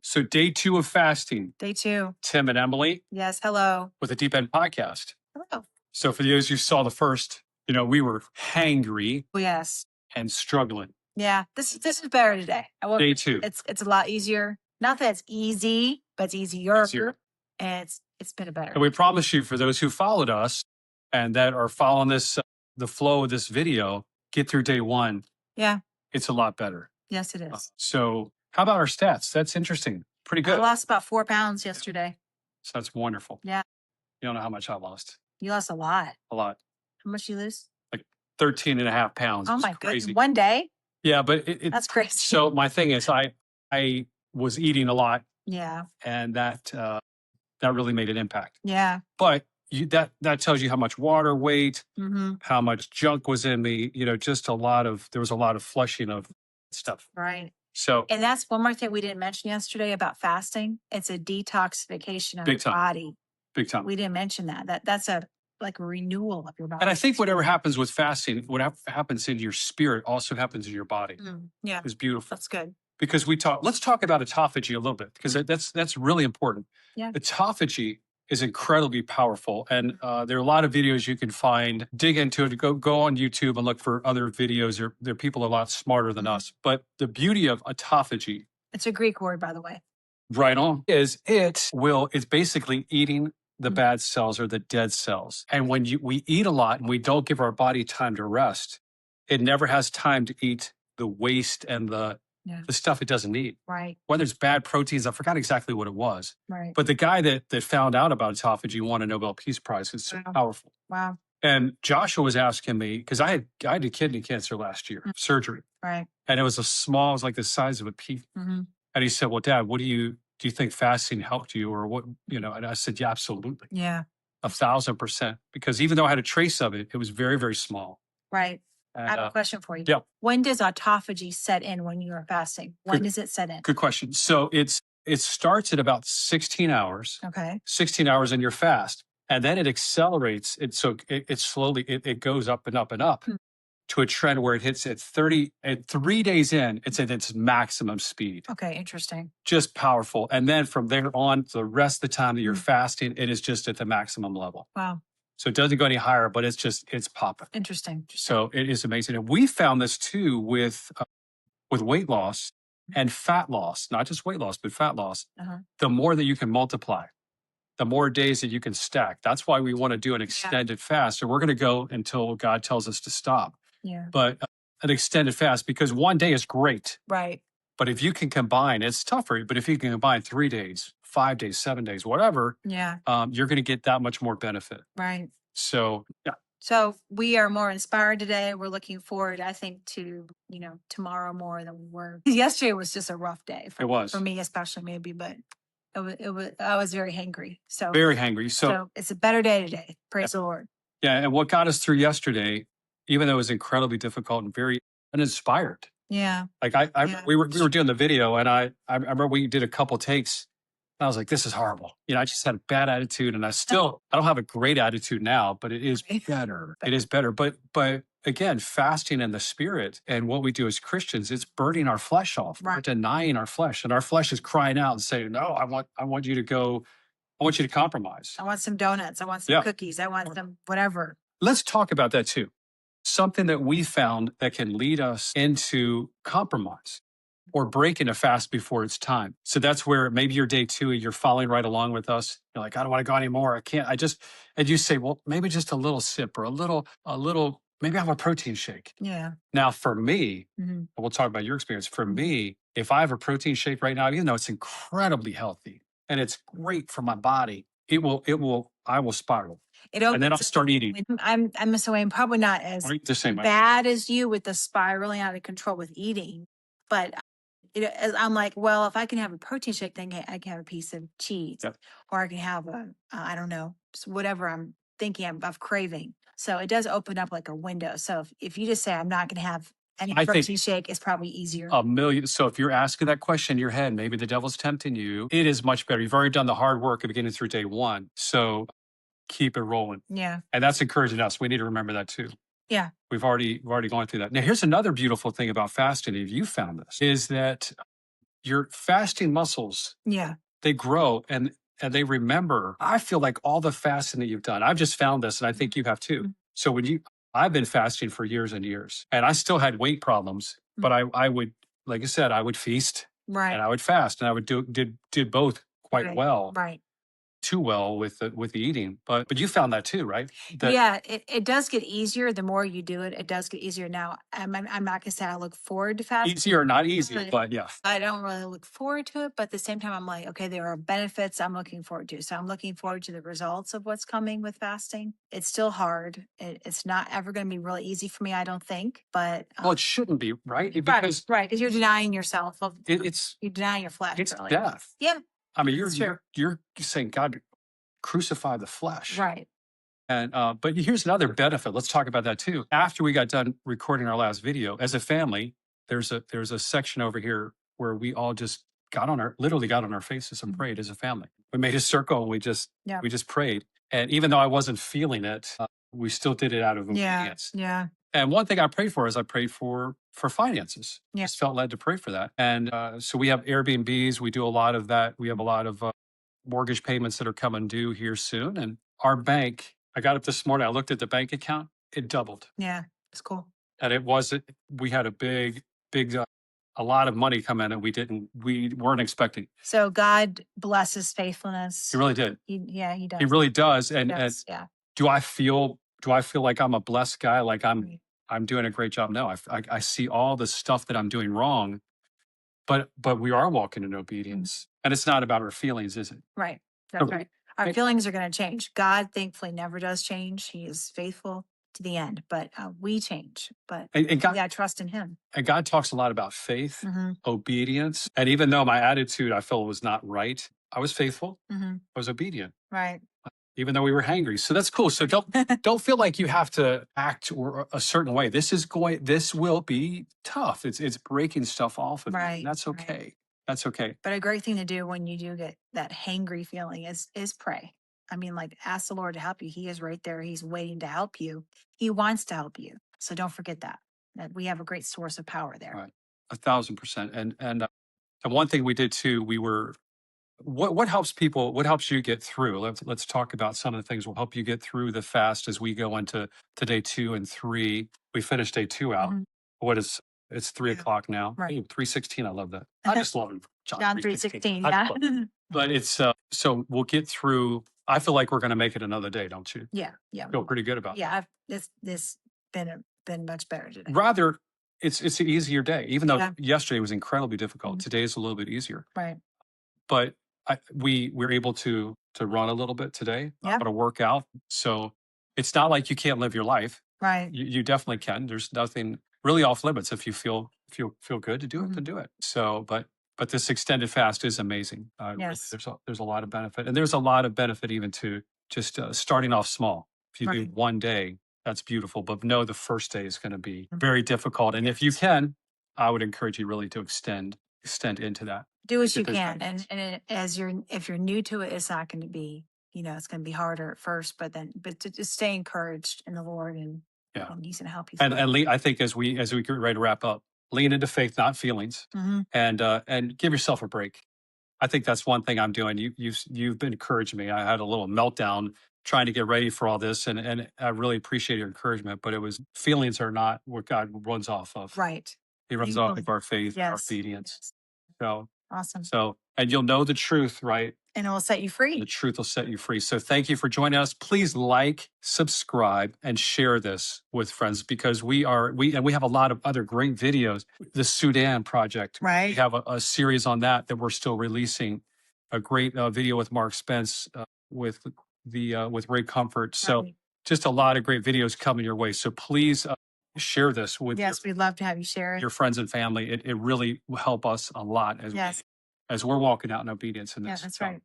So day 2 of fasting, Day 2. Tim and Emily Yes. Hello. with the Deep End Podcast. Hello. So for those who saw the first, we were hangry Oh, yes. and struggling. Yeah. This is better today. Day 2. It's a lot easier. Not that it's easy, but it's easier. And it's been better. And we promise you, for those who followed us and that are following this, the flow of this video, get through day 1. Yeah. It's a lot better. Yes, it is. So how about our stats? That's interesting. Pretty good. I lost about 4 pounds yesterday. So that's wonderful. Yeah. You don't know how much I lost. You lost a lot. A lot. How much did you lose? Like 13 and a half pounds. Oh, my goodness. One day? Yeah, but that's crazy. So my thing is, I was eating a lot. Yeah. And that really made an impact. Yeah. But that tells you how much water weight, Mm-hmm. how much junk was in me. Just there was a lot of flushing of stuff. Right. So, and that's one more thing we didn't mention yesterday about fasting. It's a detoxification of your body. Big time. We didn't mention that. That's a renewal of your body. And I think whatever happens with fasting, whatever happens in your spirit also happens in your body. Yeah. It's beautiful. That's good. Because let's talk about autophagy a little bit, because that's really important. Yeah. Autophagy is incredibly powerful. And there are a lot of videos you can find. Dig into it. Go on YouTube and look for other videos. There are people a lot smarter than us. But the beauty of autophagy. It's a Greek word, by the way. Right on. It's basically eating the bad cells or the dead cells. And when we eat a lot and we don't give our body time to rest, it never has time to eat the waste and the stuff it doesn't need. Right. Whether it's bad proteins, I forgot exactly what it was. Right. But the guy that found out about autophagy won a Nobel Peace Prize. It's so powerful. Wow. And Joshua was asking me, because I had kidney cancer last year, surgery. Right. And it was it was like the size of a pea. Mm-hmm. And he said, well, Dad, do you think fasting helped you, or what, and I said, yeah, absolutely. Yeah. 1,000%. Because even though I had a trace of it, it was very, very small. Right. I have a question for you. Yeah. When does autophagy set in when you are fasting? When does it set in? Good question. So it starts at about 16 hours. Okay. 16 hours in your fast. And then it accelerates. It slowly, it goes up and up and up to a trend where it hits at 3 days in, it's at its maximum speed. Okay. Interesting. Just powerful. And then from there on, the rest of the time that you're fasting, it is just at the maximum level. Wow. So it doesn't go any higher, but it's popping. Interesting. So it is amazing. And we found this too with weight loss and fat loss, not just weight loss, but fat loss. Uh-huh. The more that you can multiply, the more days that you can stack. That's why we want to do an extended fast. So we're going to go until God tells us to stop. Yeah. But an extended fast, because one day is great. Right. But if you can combine, it's tougher, but if you can combine 3 days, 5 days, 7 days, whatever, yeah, you're going to get that much more benefit. Right. So, yeah. So we are more inspired today. We're looking forward, I think, to, tomorrow more than we were. Yesterday was just a rough day. It was. For me, especially maybe, but I was very hangry. So very hangry. So it's a better day today. Praise the Lord. Yeah. And what got us through yesterday, even though it was incredibly difficult and very uninspired. Yeah. Like we were doing the video, and I remember we did a couple takes. And I was like, this is horrible. I just had a bad attitude, and I don't have a great attitude now, but it is better. It is better. But again, fasting in the spirit and what we do as Christians, it's burning our flesh off. Right. We're denying our flesh, and our flesh is crying out and saying, no, I want you to go. I want you to compromise. I want some donuts. I want some cookies. I want some whatever. Let's talk about that too. Something that we found that can lead us into compromise or breaking a fast before it's time. So that's where maybe you're day 2 and you're following right along with us. You're like, I don't want to go anymore. I can't. And you say, well, maybe just a little sip or a little, maybe I have a protein shake. Yeah. Now for me, and we'll talk about your experience. For me, if I have a protein shake right now, even though it's incredibly healthy and it's great for my body, I will spiral. And then I'll start eating. I'm probably not as bad as you with the spiraling out of control with eating, but I'm like, well, if I can have a protein shake, then I can have a piece of cheese, or I can have I don't know, whatever I'm thinking of craving. So it does open up like a window. So if you just say I'm not going to have any protein shake, it's probably easier. So if you're asking that question in your head, maybe the devil's tempting you. It is much better. You've already done the hard work of getting through day 1. So keep it rolling. Yeah. And that's encouraging us. We need to remember that too. Yeah. We've already gone through that. Now, here's another beautiful thing about fasting, if you found this, is that your fasting muscles, Yeah. they grow and they remember. I feel like all the fasting that you've done, I've just found this, and I think you have too. Mhm. So I've been fasting for years and years, and I still had weight problems, but I would, like I said, I would feast Right. and I would fast, and I would did both quite Right. well. Right. Too well with the eating, but you found that too, right? That Yeah, it does get easier. The more you do it, it does get easier. Now, I'm not gonna say I look forward to fasting. easier or not easy, But but yeah. I don't really look forward to it, but at the same time, I'm like, okay, there are benefits I'm looking forward to. So I'm looking forward to the results of what's coming with fasting. It's still hard. It's not ever going to be really easy for me, I don't think. But Well, it shouldn't be, right? Because because you're denying yourself of it's you're denying your flesh. it's Really. death. Yeah, I mean, that's true. you're saying, God, crucify the flesh. Right. And but here's another benefit. Let's talk about that too. After we got done recording our last video, as a family, there's a section over here where we all just literally got on our faces and Mhm. prayed as a family. We made a circle and Yeah. we just prayed. And even though I wasn't feeling it, we still did it out of Yeah. obedience. Yeah. And one thing I prayed for is I prayed for finances. Yeah. Just felt led to pray for that. And so we have Airbnbs. We do a lot of that. We have a lot of mortgage payments that are coming due here soon. And our bank, I got up this morning, I looked at the bank account, it doubled. Yeah. It's cool. And we had a big, a lot of money come in and we weren't expecting. So God blesses faithfulness. He really did. He does. He really does. And Yeah. do I feel like I'm a blessed guy? Like Right. I'm doing a great job? No, I see all the stuff that I'm doing wrong, but we are walking in obedience. And it's not about our feelings, is it? Right. That's Okay. right. Our Right. feelings are going to change. God thankfully never does change. He is faithful to the end, but we change. But And we God, got to trust in Him. and God talks a lot about faith, Mhm. obedience. And even though my attitude I felt was not right, I was faithful. Mhm. I was obedient, Right. even though we were hangry. So that's cool. So don't feel like you have to act or a certain way. This will be tough. It's breaking stuff off of you. Right. And that's Right. okay. That's okay. But a great thing to do when you do get that hangry feeling is pray. I mean, like ask the Lord to help you. He is right there. He's waiting to help you. He wants to help you. So don't forget that we have a great source of power there. Right. 1,000%. And one thing we did too, we were what helps people, what helps you get through? Let's talk about some of the things will help you get through the fast as we go into to day 2 and 3. We finished day 2 out. Mhm. What is it's 3 o'clock now. Right. Hey, 3:16. I love that. I just love John 3:16. I Yeah. love it. But it's so we'll get through. I feel like we're going to make it another day, don't you? Yeah. Yeah. Feel pretty good about it. Yeah. This been much better today. Rather, it's an easier day, even though Yeah. yesterday was incredibly difficult. Mhm. Today is a little bit easier. Right. But we're able to run a little bit today. Yeah. To work out. So it's not like you can't live your life. Right. You definitely can. There's nothing really off limits if you feel good to do it, to do it. So, but this extended fast is amazing. Really, Yes. there's a lot of benefit, and there's a lot of benefit even to just starting off small. If you do Right. one day, that's beautiful. But no, the first day is going to be Mhm. very difficult, and if you can, I would encourage you really to extend into that. Do what Get you those can. benefits. If you're new to it, it's not going to be, it's going to be harder at first, but to just stay encouraged in the Lord and He's going to help you. And I think as we get ready to wrap up, lean into faith, not feelings, Mhm. and give yourself a break. I think that's one thing I'm doing. You've been encouraging me. I had a little meltdown trying to get ready for all this, and I really appreciate your encouragement. But feelings are not what God runs off of. Right. He runs off of our faith, our obedience. Yes. So Awesome. and you'll know the truth, right? And it will set you free. The truth will set you free. So thank you for joining us. Please like, subscribe, and share this with friends because we have a lot of other great videos. The Sudan Project. Right. We have a series on that we're still releasing. A great video with Mark Spence with Ray Comfort. So Right. just a lot of great videos coming your way. So please share this with Yes, we'd love to have you share it. your friends and family. It really will help us a lot as Yes. as we're walking out in obedience in this. Yeah, that's right.